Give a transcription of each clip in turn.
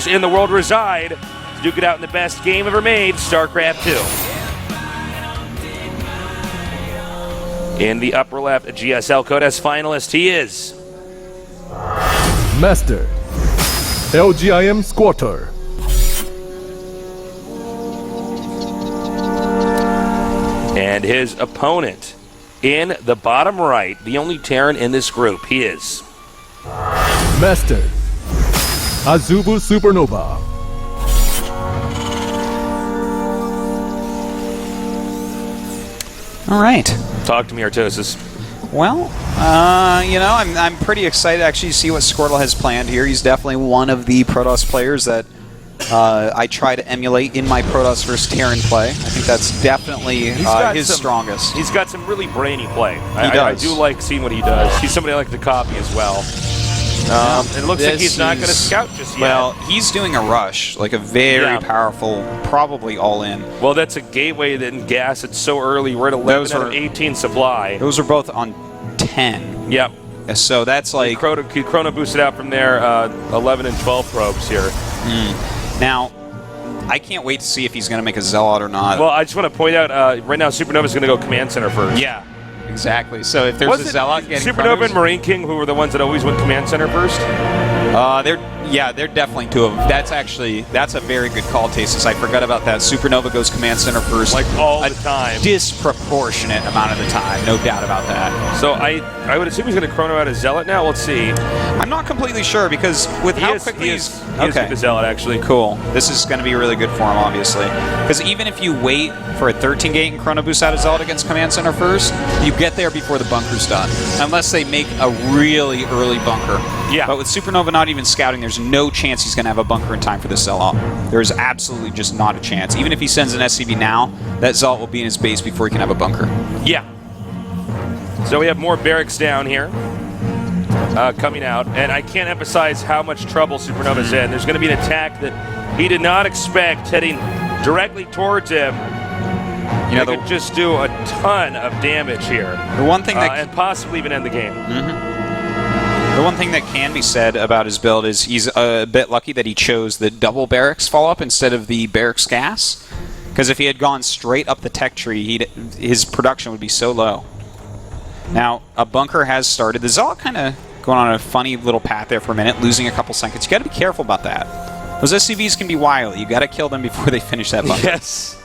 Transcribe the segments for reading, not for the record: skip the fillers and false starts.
supernovas in the world reside to duke it out in the best game ever made, StarCraft 2. In the upper left, a GSL Korea finalist, he is Master LGIM Squirtle. And his opponent in the bottom right, the only Terran in this group, he is Master Azubu SuperNova. All right. Talk to me, Artosis. Well, you know, I'm pretty excited to actually see what Squirtle has planned here. He's definitely one of the Protoss players that I try to emulate in my Protoss versus Terran play. I think that's definitely his strongest. He's got some really brainy play. I do like seeing what he does. He's somebody I like to copy as well. It looks like he's not going to scout just yet. Well, he's doing a rush, like a very powerful, probably all-in. Well, that's a gateway that in gas. It's so early. We're at 11 out of 18 supply. Those are both on 10. Yep. So that's like... He chrono boosted out from there 11 and 12 probes here. Now, I can't wait to see if he's going to make a Zealot or not. Well, I just want to point out, right now Supernova's going to go Command Center first. Yeah, exactly. So if there's a Zealot getting Supernova and Marine King, who were the ones that always went Command Center first? They're definitely two of them. That's a very good call, Tasis. I forgot about that. Supernova goes Command Center first. Like all the time. Disproportionate amount of the time, no doubt about that. So I would assume he's going to chrono out a Zealot now. Let's see. I'm not completely sure because with how quickly he's with the Zealot, actually. Cool. This is going to be really good for him, obviously. Because even if you wait for a 13 gate and chrono boost out a Zealot against Command Center first, you get there before the bunker's done. Unless they make a really early bunker. Yeah. But with Supernova not even scouting, there's no chance he's going to have a bunker in time for the Zealot. There's absolutely just not a chance. Even if he sends an SCV now, that Zealot will be in his base before he can have a bunker. Yeah. So we have more barracks down here coming out, and I can't emphasize how much trouble Supernova's in. There's going to be an attack that he did not expect heading directly towards him. You know, they could just do a ton of damage here. The one thing that and possibly even end the game. The one thing that can be said about his build is he's a bit lucky that he chose the double barracks follow-up instead of the barracks gas. Because if he had gone straight up the tech tree, his production would be so low. Now, a bunker has started. The Zealot kind of going on a funny little path there for a minute, losing a couple seconds. You got to be careful about that. Those SCVs can be wily. You got to kill them before they finish that bunker. Yes.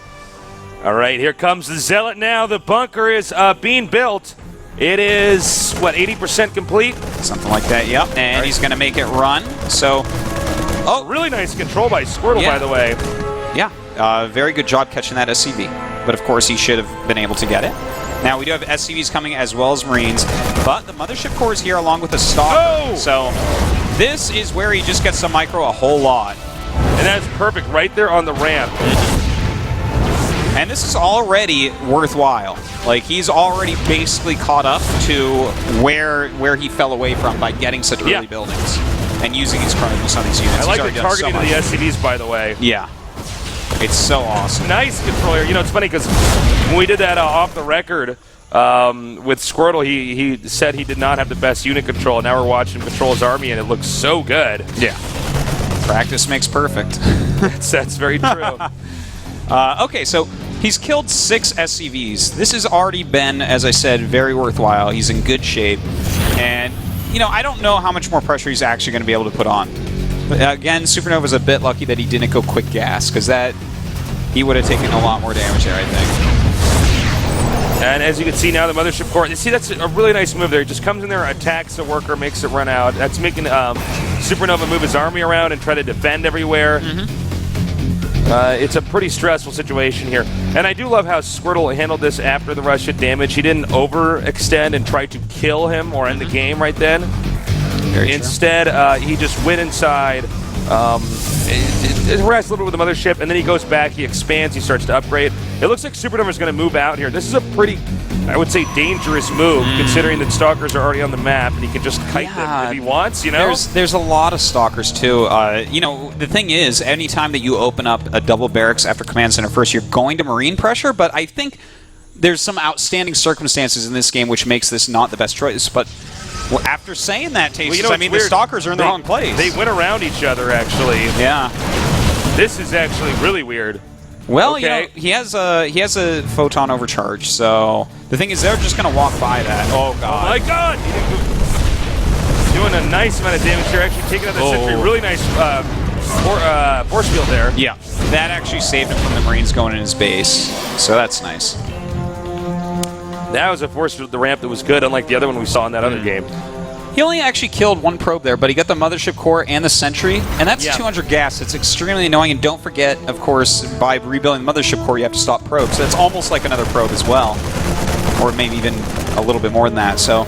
All right, here comes the Zealot now. The bunker is being built. It is, what, 80% complete? Something like that, yep. And he's going to make it run. So, really nice control by Squirtle, by the way. Yeah, very good job catching that SCV. But of course, he should have been able to get it. Now, we do have SCVs coming as well as Marines, but the Mothership Core is here along with the Stalker. Oh! So, this is where he just gets to micro a whole lot. And that's perfect, right there on the ramp. And this is already worthwhile. Like, he's already basically caught up to where he fell away from by getting such early buildings and using his chrono boost on these units. I like the targeting of the SCVs, by the way. Yeah. It's so awesome. Nice control here. You know, it's funny because when we did that off the record with Squirtle, he said he did not have the best unit control. Now we're watching him control his army, and it looks so good. Yeah. Practice makes perfect. That's very true. Okay, so he's killed 6 SCVs. This has already been, as I said, very worthwhile. He's in good shape. And, you know, I don't know how much more pressure he's actually going to be able to put on. But again, Supernova's a bit lucky that he didn't go quick gas, because he would have taken a lot more damage there, I think. And as you can see now, the Mothership Core, you see, that's a really nice move there. He just comes in there, attacks the worker, makes it run out. That's making Supernova move his army around and try to defend everywhere. It's a pretty stressful situation here. And I do love how Squirtle handled this after the rush hit damage. He didn't overextend and try to kill him or end the game right then. Instead, he just went inside, harassed a little bit with the Mothership, and then he goes back, he expands, he starts to upgrade. It looks like Supernova's going to move out here. This is a pretty, I would say, dangerous move, considering that Stalkers are already on the map, and he can just kite them if he wants, you know? There's a lot of Stalkers, too. You know, the thing is, anytime that you open up a double barracks after Command Center first, you're going to Marine pressure, but I think there's some outstanding circumstances in this game which makes this not the best choice, but Well, after saying that, Tastes, you know, I mean, the weird. Stalkers are in the wrong place. They went around each other, actually. Yeah. This is actually really weird. Well, Okay. he has a photon overcharge, so the thing is they're just going to walk by that. Oh, God. Oh, my God! Doing a nice amount of damage here. Actually taking out the sentry. Really nice force field there. Yeah. That actually saved him from the Marines going in his base, so that's nice. That was a force field, the ramp that was good, unlike the other one we saw in that other game. He only actually killed one probe there, but he got the mothership core and the sentry, and that's 200 gas. It's extremely annoying, and don't forget, of course, by rebuilding the mothership core, you have to stop probes. So it's almost like another probe as well, or maybe even a little bit more than that. So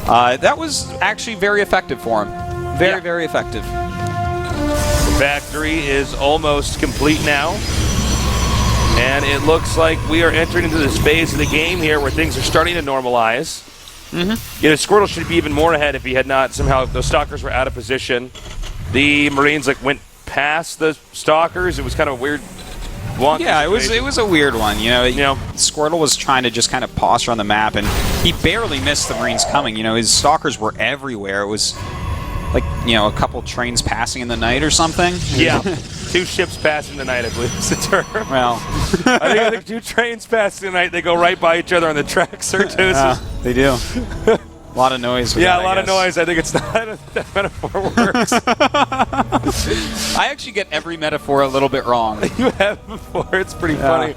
that was actually very effective for him. Very, very effective. The factory is almost complete now. And it looks like we are entering into this phase of the game here where things are starting to normalize. You know, Squirtle should be even more ahead if he had not somehow, those Stalkers were out of position. The Marines went past the Stalkers. It was kind of a weird wonky situation. it was a weird one. You know, Squirtle was trying to just kind of posture on the map, and he barely missed the Marines coming. You know, his Stalkers were everywhere. It was like, you know, a couple trains passing in the night or something. Yeah. 2 ships passing the night, I believe is the term. Well, I think 2 trains passing the night. They go right by each other on the tracks or too. they do. A lot of noise. With that, a lot of noise. I think it's not that metaphor works. I actually get every metaphor a little bit wrong. You have before. It's pretty funny.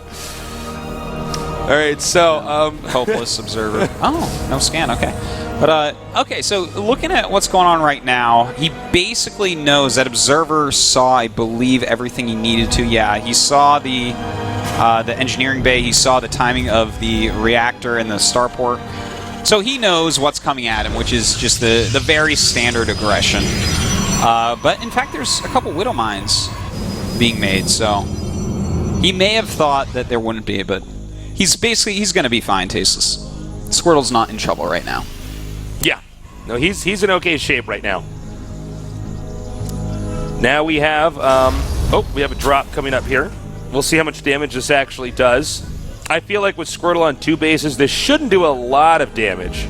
All right, so hopeless observer. Oh, no scan. Okay. But, okay, so looking at what's going on right now, he basically knows that Observer saw, I believe, everything he needed to. Yeah, he saw the engineering bay, he saw the timing of the reactor and the starport. So he knows what's coming at him, which is just the very standard aggression. But, in fact, there's a couple Widow Mines being made, so he may have thought that there wouldn't be, but he's going to be fine, Tasteless. Squirtle's not in trouble right now. Yeah. No, he's in okay shape right now. Now we have we have a drop coming up here. We'll see how much damage this actually does. I feel like with Squirtle on 2 bases, this shouldn't do a lot of damage.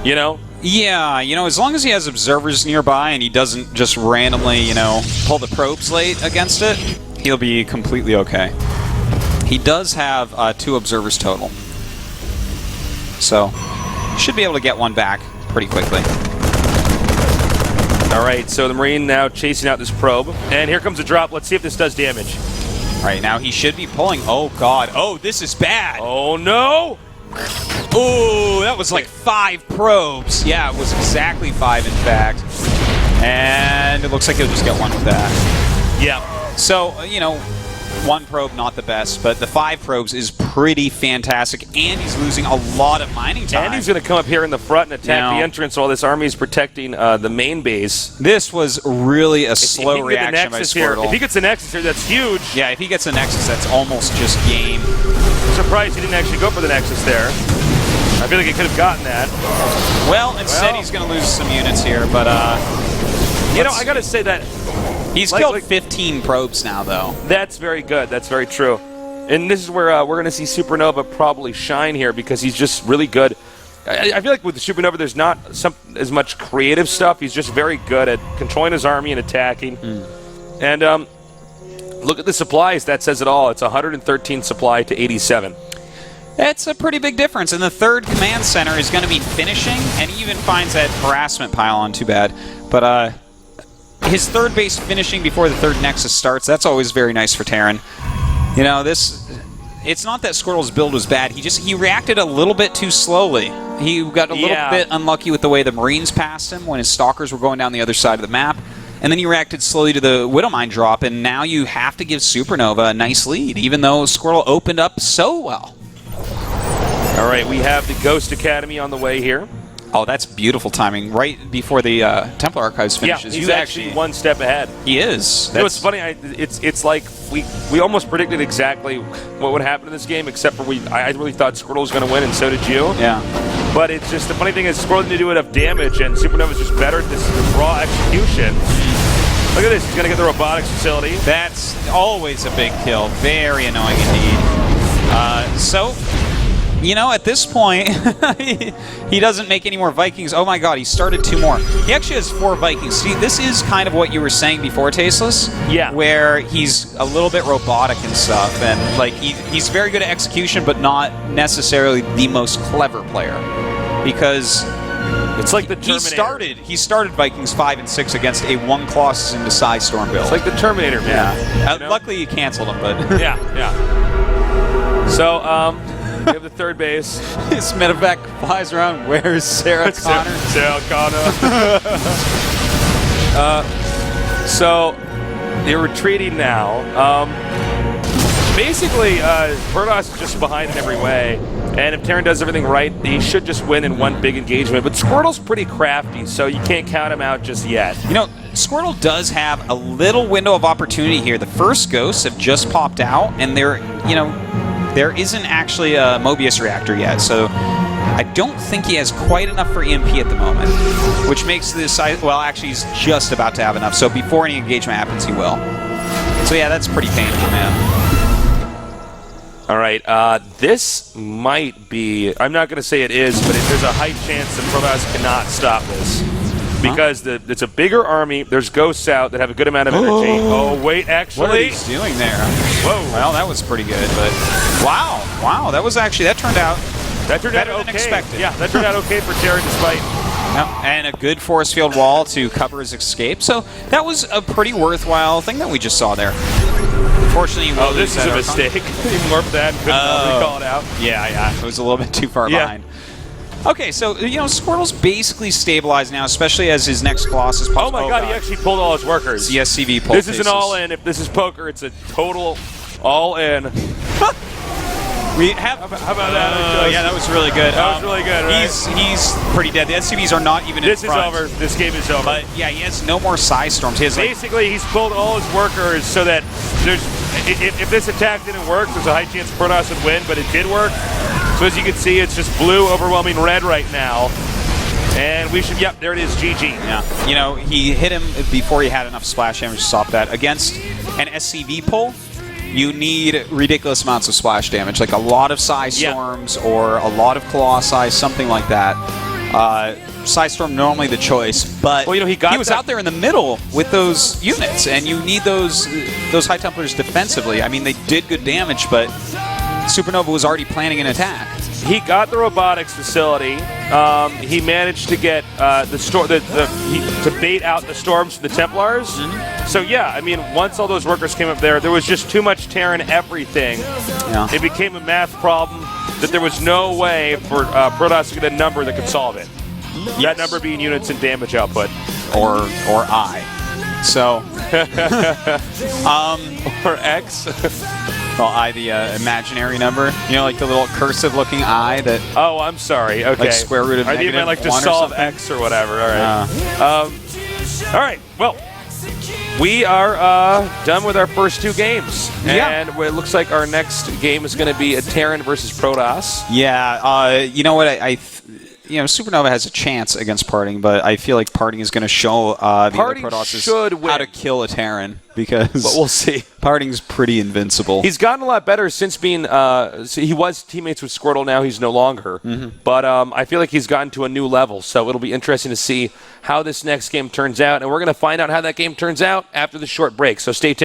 You know? Yeah, you know, as long as he has observers nearby and he doesn't just randomly, you know, pull the probes late against it, he'll be completely okay. He does have 2 observers total. So, should be able to get one back pretty quickly. All right, so the Marine now chasing out this probe. And here comes a drop. Let's see if this does damage. All right, now he should be pulling. Oh, God. Oh, this is bad. Oh, no. Oh, that was like 5 probes. Yeah, it was exactly 5, in fact. And it looks like he'll just get one with that. Yeah. So, you know, 1 probe, not the best, but the 5 probes is pretty fantastic, and he's losing a lot of mining time. And he's going to come up here in the front and attack the entrance while this army is protecting the main base. This was really a slow reaction by Squirtle. If he gets the Nexus here, that's huge. Yeah, if he gets the Nexus, that's almost just game. I'm surprised he didn't actually go for the Nexus there. I feel like he could have gotten that. Well, instead he's going to lose some units here, but you know, I got to say that he's killed 15 probes now, though. That's very good. That's very true. And this is where we're going to see SuperNova probably shine here because he's just really good. I feel like with the SuperNova, there's not as much creative stuff. He's just very good at controlling his army and attacking. And look at the supplies. That says it all. It's 113 supply to 87. That's a pretty big difference. And the 3rd command center is going to be finishing, and he even finds that harassment pylon, too bad. But his 3rd base finishing before the 3rd Nexus starts, that's always very nice for Terran. You know, it's not that Squirtle's build was bad. He reacted a little bit too slowly. He got a little bit unlucky with the way the Marines passed him when his Stalkers were going down the other side of the map. And then he reacted slowly to the Widow Mine drop, and now you have to give SuperNova a nice lead, even though Squirtle opened up so well. All right, we have the Ghost Academy on the way here. Oh, that's beautiful timing. Right before the Templar Archives finishes. Yeah, he's actually 1 step ahead. He is. You know, it's funny. It's like we almost predicted exactly what would happen in this game, except for I really thought Squirtle was going to win, and so did you. Yeah. But it's just the funny thing is Squirtle didn't do enough damage, and SuperNova's just better at this raw execution. Look at this. He's going to get the robotics facility. That's always a big kill. Very annoying indeed. So You know, at this point, he doesn't make any more Vikings. Oh my god, he started 2 more. He actually has 4 Vikings. See, this is kind of what you were saying before, Tasteless. Yeah. Where he's a little bit robotic and stuff, and like he's very good at execution, but not necessarily the most clever player. Because it's like the Terminator. He started Vikings 5 and 6 against a 1 Colossus into Storm build. It's like the Terminator, man. Yeah. You know? Luckily, you canceled him, but yeah. So, we have the third base. This medevac flies around. Where's Sarah Connor? Sarah Connor. So, they're retreating now. Basically, Protoss is just behind in every way. And if Terran does everything right, he should just win in one big engagement. But Squirtle's pretty crafty, so you can't count him out just yet. You know, Squirtle does have a little window of opportunity here. The first ghosts have just popped out, and there isn't actually a Mobius reactor yet. So I don't think he has quite enough for EMP at the moment, which makes this, well, actually, he's just about to have enough. So before any engagement happens, he will. So yeah, that's pretty painful, man. All right, this might be, I'm not going to say it is, but there's a high chance that Protoss cannot stop this. Because it's a bigger army, there's ghosts out that have a good amount of energy. Oh, wait, actually. What are he's doing there? Whoa. Well, that was pretty good, but wow, that was actually, that turned out better than expected. Yeah, that turned out okay for Terran despite. Yep. And a good force field wall to cover his escape. So that was a pretty worthwhile thing that we just saw there. Unfortunately, this is a mistake. He morphed that and couldn't recall it out. Yeah, it was a little bit too far behind. Okay, so, you know, Squirtle's basically stabilized now, especially as his next Colossus pops. Oh my god, he actually pulled all his workers. CSCV pulled. This is an all-in. If this is poker, it's a total all-in. We have. How about that? Yeah, that was really good. That was really good, right? He's pretty dead. The SCVs are not even in front. This is over. This game is over. But yeah, he has no more Storms. He has basically, he's pulled all his workers so that there's. If this attack didn't work, there's a high chance Protoss would win, but it did work. So as you can see, it's just blue overwhelming red right now. And we should, yep, there it is, GG. Yeah, you know, he hit him before he had enough splash damage to stop that. Against an SCV pull, you need ridiculous amounts of splash damage, like a lot of Storms or a lot of Colossi, something like that. Storm normally the choice, but well, you know, he was out there in the middle with those units, and you need those High Templars defensively. I mean, they did good damage, but SuperNova was already planning an attack. He got the robotics facility. He managed to get to bait out the storms from the Templars. So yeah, I mean, once all those workers came up there was just too much Terran everything. Yeah. It became a math problem that there was no way for Protoss to get a number that could solve it. Yes. That number being units and damage output, or I. So, or X. Well, I, the imaginary number. You know, like the little cursive-looking I that. Oh, I'm sorry. Okay. Like square root of negative. I think meant like to solve X or whatever. All right. All right. Well, we are done with our first 2 games, and it looks like our next game is going to be a Terran versus Protoss. Yeah. You know what? You know, SuperNova has a chance against Parting, but I feel like Parting is going to show the other Protosses how to kill a Terran, because but we'll see. Parting's pretty invincible. He's gotten a lot better since being he was teammates with Squirtle. Now he's no longer. But I feel like he's gotten to a new level, so it'll be interesting to see how this next game turns out, and we're going to find out how that game turns out after the short break. So stay tuned.